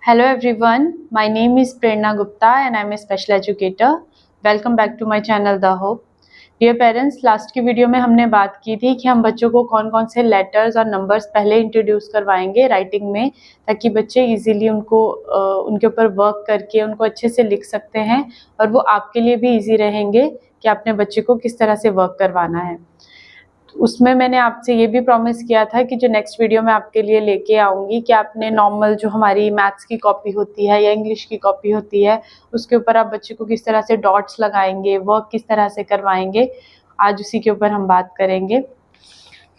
Hello everyone, my name is Prerna Gupta and I am a special educator. Welcome back to my channel The Hope. Dear parents, last की video में हमने बात की थी कि हम बच्चों को कौन कौन से लेटर्स और नंबर्स पहले इंट्रोड्यूस करवाएंगे राइटिंग में, ताकि बच्चे इजीली उनको उनके ऊपर वर्क करके उनको अच्छे से लिख सकते हैं और वो आपके लिए भी इजी रहेंगे कि आपने बच्चे को किस तरह से वर्क करवाना है। उसमें मैंने आपसे ये भी प्रॉमिस किया था कि जो नेक्स्ट वीडियो मैं आपके लिए लेके आऊँगी कि आपने नॉर्मल जो हमारी मैथ्स की कॉपी होती है या इंग्लिश की कॉपी होती है उसके ऊपर आप बच्चे को किस तरह से डॉट्स लगाएंगे, वर्क किस तरह से करवाएंगे, आज उसी के ऊपर हम बात करेंगे।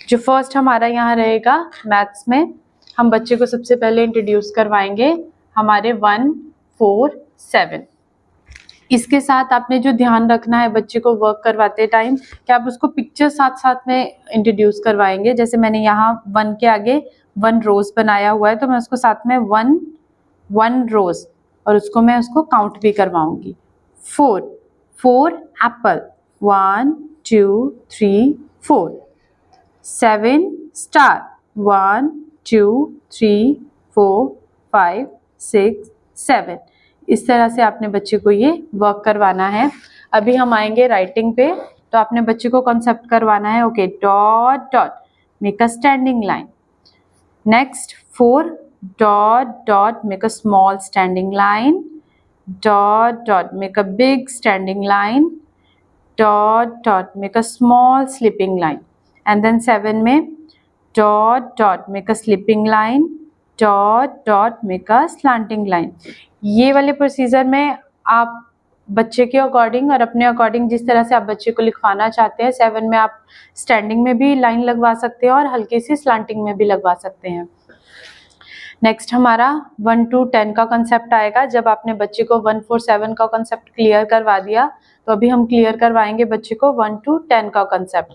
जो फर्स्ट हमारा यहाँ रहेगा मैथ्स में, हम बच्चे को सबसे पहले इंट्रोड्यूस करवाएंगे हमारे 1, 4, 7। इसके साथ आपने जो ध्यान रखना है बच्चे को वर्क करवाते टाइम कि आप उसको पिक्चर साथ साथ में इंट्रोड्यूस करवाएंगे। जैसे मैंने यहाँ 1 के आगे 1 रोज बनाया हुआ है तो मैं उसको साथ में 1 रोज और मैं उसको काउंट भी करवाऊंगी। 4 एप्पल 1 2 3 4। 7 स्टार 1 2 3 4 5 6 7। इस तरह से आपने बच्चे को ये वर्क करवाना है। अभी हम आएंगे राइटिंग पे, तो आपने बच्चे को कॉन्सेप्ट करवाना है। Okay, dot dot make a standing line. Next 4 dot dot make a small standing line. Dot dot make a big standing line. Dot dot make a small sleeping line. And then 7 में dot dot make a sleeping line. Dot dot make a slanting line. ये वाले procedure में आप बच्चे के according और अपने according जिस तरह से आप बच्चे को लिखवाना चाहते हैं, 7 में आप स्टैंडिंग में भी लाइन लगवा सकते हैं और हल्की सी स्लैंटिंग में भी लगवा सकते हैं। नेक्स्ट हमारा 1 to 10 का कंसेप्ट आएगा। जब आपने बच्चे को 1 4 7 का कंसेप्ट क्लियर करवा दिया, तो अभी हम क्लियर करवाएंगे बच्चे को 1 to 10 का कंसेप्ट,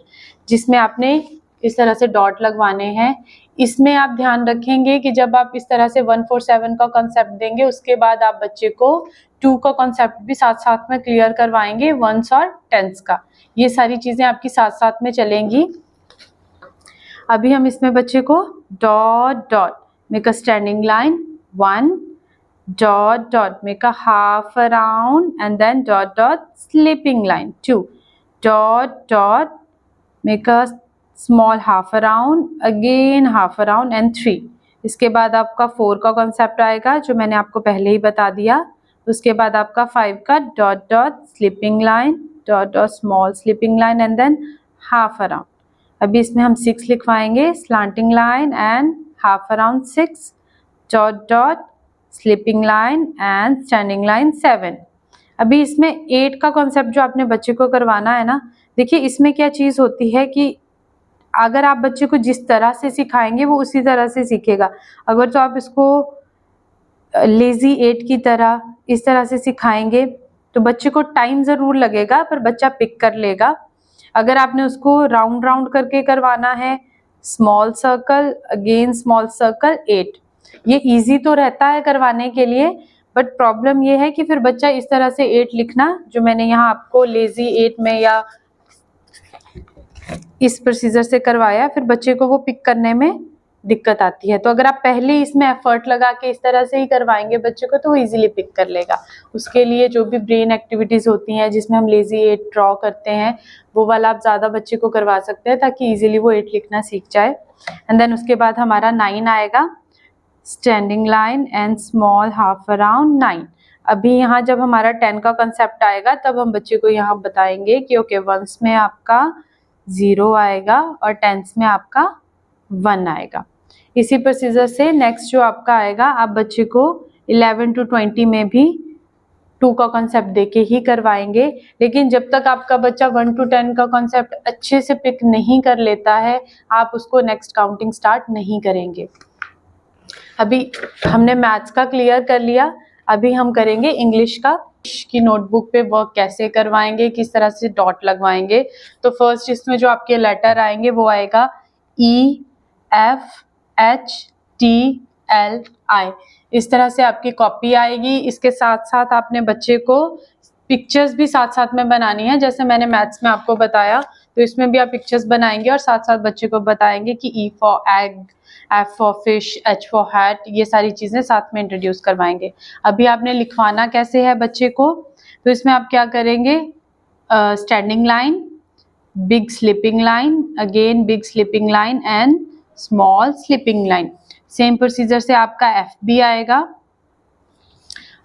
जिसमें आपने इस तरह से डॉट लगवाने हैं। इसमें आप ध्यान रखेंगे कि जब आप इस तरह से 1 4 7 का कंसेप्ट देंगे, उसके बाद आप बच्चे को 2 का कंसेप्ट भी साथ साथ में क्लियर करवाएंगे, 1s और 10s का। ये सारी चीजें आपकी साथ साथ में चलेंगी। अभी हम इसमें बच्चे co dot dot make a standing line 1, dot dot make a half around and then dot dot slipping line 2, dot dot make a small half around again half around and 3। इसके बाद आपका 4 का कॉन्सेप्ट आएगा जो मैंने आपको पहले ही बता दिया। उसके बाद आपका 5 का dot dot slipping line, dot dot small slipping line and then half around। अभी इसमें हम 6 लिखवाएंगे, slanting line and half around 6, dot dot sleeping line and standing line 7। अभी इसमें 8 का कॉन्सेप्ट जो आपने बच्चे को करवाना है ना, देखिए इसमें क्या चीज़ होती है कि अगर आप बच्चे को जिस तरह से सिखाएंगे वो उसी तरह से सीखेगा। अगर तो आप इसको लेजी 8 की तरह इस तरह से सिखाएंगे तो बच्चे को टाइम ज़रूर लगेगा पर बच्चा पिक कर लेगा। अगर आपने उसको राउंड राउंड करके करवाना है, small circle again small circle 8, ये इजी तो रहता है करवाने के लिए, बट प्रॉब्लम ये है कि फिर बच्चा इस तरह से 8 लिखना जो मैंने यहाँ आपको लेजी 8 में या इस प्रोसीजर से करवाया, फिर बच्चे को वो पिक करने में दिक्कत आती है। तो अगर आप पहले इसमें एफर्ट लगा के इस तरह से ही करवाएंगे बच्चे को तो वो इजीली पिक कर लेगा। उसके लिए जो भी ब्रेन एक्टिविटीज़ होती हैं जिसमें हम लेजी 8 ड्रॉ करते हैं, वो वाला आप ज़्यादा बच्चे को करवा सकते हैं ताकि ईजिली वो 8 लिखना सीख जाए। एंड देन उसके बाद हमारा 9 आएगा, standing line and small half around 9। अभी यहाँ जब हमारा 10 का कंसेप्ट आएगा तब हम बच्चे को यहाँ बताएंगे कि ओके 1s में आपका 0 आएगा और 10s में आपका 1 आएगा। इसी प्रोसीजर से नेक्स्ट जो आपका आएगा, आप बच्चे को 11 to 20 में भी 2 का कॉन्सेप्ट देके ही करवाएंगे। लेकिन जब तक आपका बच्चा 1 to 10 का कॉन्सेप्ट अच्छे से पिक नहीं कर लेता है, आप उसको नेक्स्ट काउंटिंग स्टार्ट नहीं करेंगे। अभी हमने मैथ्स का क्लियर कर लिया, अभी हम करेंगे इंग्लिश का। की नोटबुक पे वर्क कैसे करवाएंगे, किस तरह से डॉट लगवाएंगे। तो फर्स्ट इसमें जो आपके लेटर आएंगे वो आएगा EFHTLI। इस तरह से आपकी कॉपी आएगी। इसके साथ साथ आपने बच्चे को पिक्चर्स भी साथ साथ में बनानी है, जैसे मैंने मैथ्स में आपको बताया तो इसमें भी आप पिक्चर्स बनाएंगे और साथ साथ बच्चे को बताएंगे कि E for egg, F for fish, H for hat, ये सारी चीज़ें साथ में इंट्रोड्यूस करवाएंगे। अभी आपने लिखवाना कैसे है बच्चे को, तो इसमें आप क्या करेंगे, standing line, big sleeping line, again big sleeping line and small sleeping line. Same procedure से आपका F भी आएगा।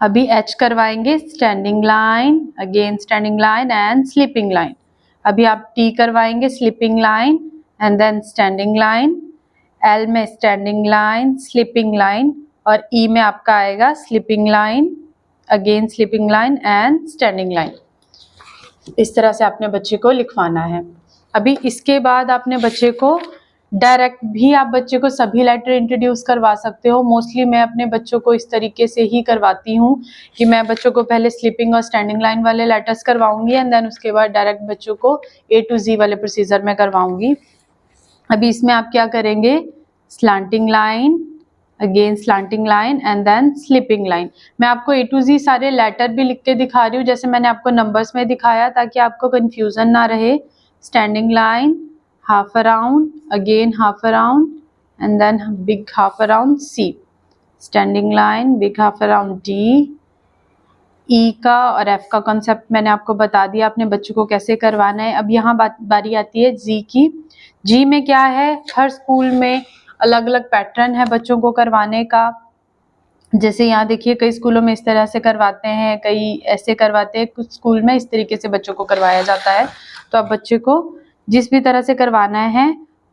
अभी H करवाएंगे, standing line, again standing line and sleeping line. अभी आप T करवाएंगे, sleeping line and then standing line. L में स्टैंडिंग लाइन, स्लिपिंग लाइन, और E में आपका आएगा sleeping line, again sleeping line and standing line. इस तरह से आपने बच्चे को लिखवाना है। अभी इसके बाद आपने बच्चे को डायरेक्ट भी आप बच्चे को सभी लेटर इंट्रोड्यूस करवा सकते हो। मोस्टली मैं अपने बच्चों को इस तरीके से ही करवाती हूँ कि मैं बच्चों को पहले स्लीपिंग और स्टैंडिंग लाइन वाले लेटर्स करवाऊंगी एंड देन उसके बाद डायरेक्ट बच्चों को A to Z वाले प्रोसीजर में करवाऊंगी। अभी इसमें आप क्या करेंगे, slanting line, again slanting line and then sleeping line. मैं आपको A to Z सारे लेटर भी लिख के दिखा रही हूँ, जैसे मैंने आपको नंबर्स में दिखाया, ताकि आपको कंफ्यूजन ना रहे। Standing line, half around, again half around, and then big half around C, standing line, big half around D। E का और F का कॉन्सेप्ट मैंने आपको बता दिया, अपने बच्चों को कैसे करवाना है। अब यहाँ बारी आती है G की। G में क्या है, हर स्कूल में अलग अलग पैटर्न है बच्चों को करवाने का। जैसे यहाँ देखिए, कई स्कूलों में इस तरह से करवाते हैं, कई ऐसे करवाते हैं, कुछ स्कूल में इस तरीके से बच्चों को करवाया जाता है। तो आप बच्चे को जिस भी तरह से करवाना है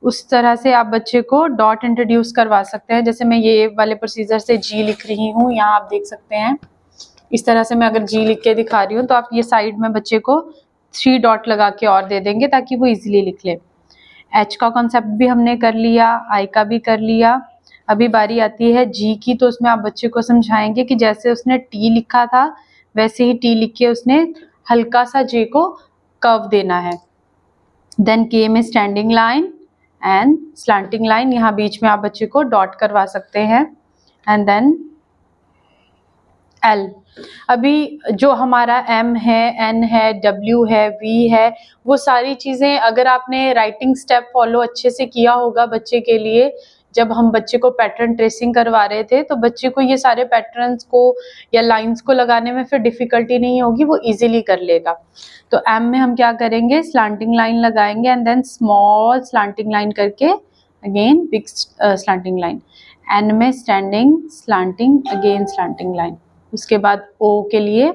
उस तरह से आप बच्चे को डॉट इंट्रोड्यूस करवा सकते हैं। जैसे मैं ये वाले प्रोसीजर से G लिख रही हूँ, यहाँ आप देख सकते हैं। इस तरह से मैं अगर G लिख के दिखा रही हूँ तो आप ये साइड में बच्चे को 3 डॉट लगा के और दे देंगे ताकि वो इजीली लिख ले। H का कॉन्सेप्ट भी हमने कर लिया, I का भी कर लिया। अभी बारी आती है G की, तो उसमें आप बच्चे को समझाएंगे कि जैसे उसने T लिखा था वैसे ही T लिख के उसने हल्का सा J को कर्व देना है। देन K में standing line and slanting line, यहाँ बीच में आप बच्चे को डॉट करवा सकते हैं। And then L। अभी जो हमारा M है, N है, W है, V है, वो सारी चीज़ें अगर आपने राइटिंग स्टेप फॉलो अच्छे से किया होगा बच्चे के लिए, जब हम बच्चे को पैटर्न ट्रेसिंग करवा रहे थे तो बच्चे को ये सारे पैटर्न्स को या लाइंस को लगाने में फिर डिफ़िकल्टी नहीं होगी, वो इजीली कर लेगा। तो M में हम क्या करेंगे, स्लांटिंग लाइन लगाएंगे and then small slanting line करके again big slanting line. N में standing, slanting, again slanting line. उसके बाद O के लिए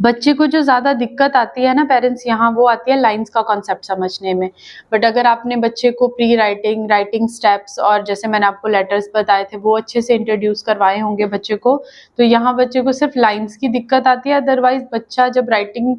बच्चे को जो ज़्यादा दिक्कत आती है ना पेरेंट्स, यहाँ वो आती है लाइंस का कॉन्सेप्ट समझने में। बट अगर आपने बच्चे को प्री राइटिंग, राइटिंग स्टेप्स और जैसे मैंने आपको लेटर्स बताए थे वो अच्छे से इंट्रोड्यूस करवाए होंगे बच्चे को, तो यहाँ बच्चे को सिर्फ लाइंस की दिक्कत आती है। अदरवाइज बच्चा जब राइटिंग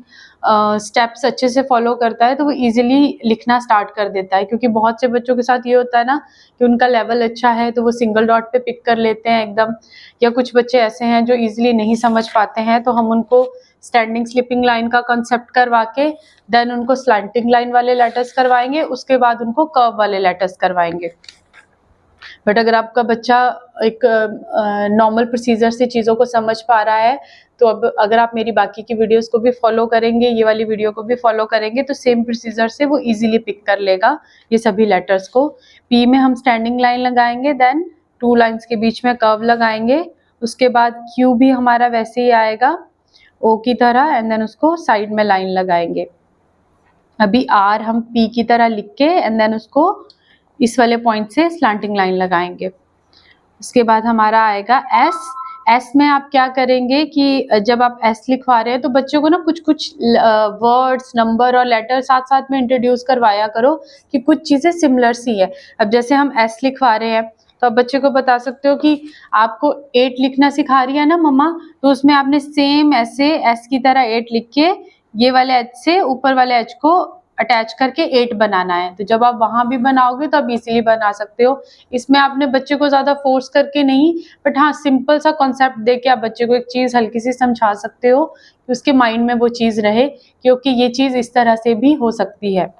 स्टेप्स अच्छे से फॉलो करता है तो वो इजीली लिखना स्टार्ट कर देता है। क्योंकि बहुत से बच्चों के साथ ये होता है ना कि उनका लेवल अच्छा है तो वो सिंगल डॉट पे पिक कर लेते हैं एकदम, या कुछ बच्चे ऐसे हैं जो इजीली नहीं समझ पाते हैं, तो हम उनको स्टैंडिंग स्लिपिंग लाइन का कॉन्सेप्ट करवा के देन उनको स्लैंटिंग लाइन वाले लेटर्स करवाएंगे, उसके बाद उनको कर्व वाले लेटर्स करवाएंगे। बट अगर आपका बच्चा एक नॉर्मल प्रोसीजर से चीज़ों को समझ पा रहा है, तो अब अगर आप मेरी बाकी की वीडियोस को भी फॉलो करेंगे, ये वाली वीडियो को भी फॉलो करेंगे, तो सेम प्रोसीजर से वो इजीली पिक कर लेगा ये सभी लेटर्स को। पी में हम स्टैंडिंग लाइन लगाएंगे, देन 2 लाइन्स के बीच में कर्व लगाएंगे। उसके बाद क्यू भी हमारा वैसे ही आएगा ओ की तरह एंड देन उसको साइड में लाइन लगाएंगे। अभी आर हम पी की तरह लिख के एंड देन उसको इस वाले पॉइंट से स्लांटिंग लाइन लगाएंगे। उसके बाद हमारा आएगा एस। एस में आप क्या करेंगे कि जब आप एस लिखवा रहे हैं तो बच्चों को ना कुछ कुछ वर्ड्स, नंबर और लेटर साथ साथ में इंट्रोड्यूस करवाया करो कि कुछ चीज़ें सिमिलर सी है। अब जैसे हम एस लिखवा रहे हैं तो आप बच्चे को बता सकते हो कि आपको 8 लिखना सिखा रही है ना मम्मा, तो उसमें आपने सेम ऐसे एस की तरह 8 लिख के ये वाले एच से ऊपर वाले एच को अटैच करके 8 बनाना है। तो जब आप वहां भी बनाओगे तो आप इजीली बना सकते हो। इसमें आपने बच्चे को ज़्यादा फोर्स करके नहीं, बट हाँ सिंपल सा कॉन्सेप्ट दे के आप बच्चे को एक चीज़ हल्की सी समझा सकते हो कि उसके माइंड में वो चीज़ रहे, क्योंकि ये चीज़ इस तरह से भी हो सकती है।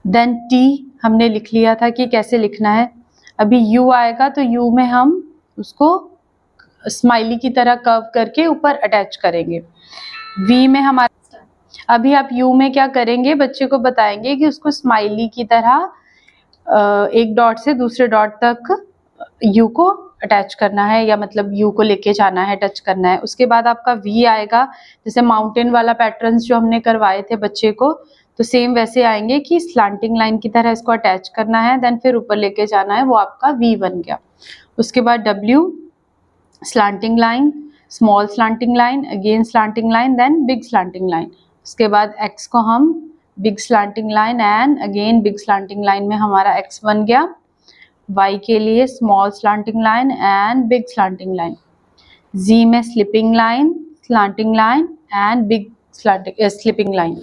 देन टी हमने लिख लिया था कि कैसे लिखना है। अभी यू आएगा तो यू में हम उसको स्माइली की तरह कर्व करके ऊपर अटैच करेंगे। वी में हमारा अभी आप यू में क्या करेंगे, बच्चे को बताएंगे कि उसको स्माइली की तरह एक डॉट से दूसरे डॉट तक यू को अटैच करना है, या मतलब यू को लेके जाना है, टच करना है। उसके बाद आपका वी आएगा, जैसे माउंटेन वाला पैटर्न्स जो हमने करवाए थे बच्चे को, तो सेम वैसे आएंगे कि स्लांटिंग लाइन की तरह इसको अटैच करना है, देन फिर ऊपर लेके जाना है, वो आपका वी बन गया। उसके बाद W, slanting line, small slanting line, again slanting line, then big slanting line. उसके बाद एक्स को हम big slanting line and again big slanting line में हमारा एक्स बन गया। y के लिए small slanting line and big slanting line. z में sleeping line, slanting line and big sleeping line.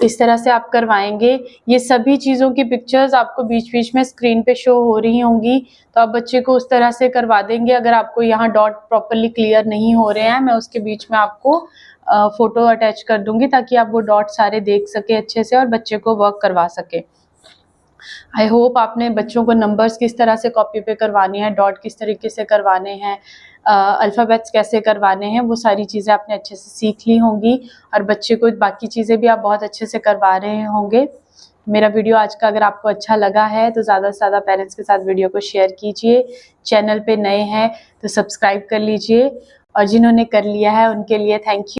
इस तरह से आप करवाएंगे। ये सभी चीज़ों की पिक्चर्स आपको बीच बीच में स्क्रीन पे शो हो रही होंगी, तो आप बच्चे को उस तरह से करवा देंगे। अगर आपको यहाँ डॉट प्रॉपरली क्लियर नहीं हो रहे हैं, मैं उसके बीच में आपको फोटो अटैच कर दूंगी ताकि आप वो डॉट सारे देख सके अच्छे से और बच्चे को वर्क करवा सके। आई होप आपने बच्चों को नंबर्स किस तरह से कॉपी पे करवाने हैं, डॉट किस तरीके से करवाने हैं, अल्फ़ाबेट्स कैसे करवाने हैं, वो सारी चीज़ें आपने अच्छे से सीख ली होंगी और बच्चे को बाकी चीज़ें भी आप बहुत अच्छे से करवा रहे होंगे। मेरा वीडियो आज का अगर आपको अच्छा लगा है तो ज़्यादा से ज़्यादा पेरेंट्स के साथ वीडियो को शेयर कीजिए। चैनल पे नए हैं तो सब्सक्राइब कर लीजिए, और जिन्होंने कर लिया है उनके लिए थैंक यू।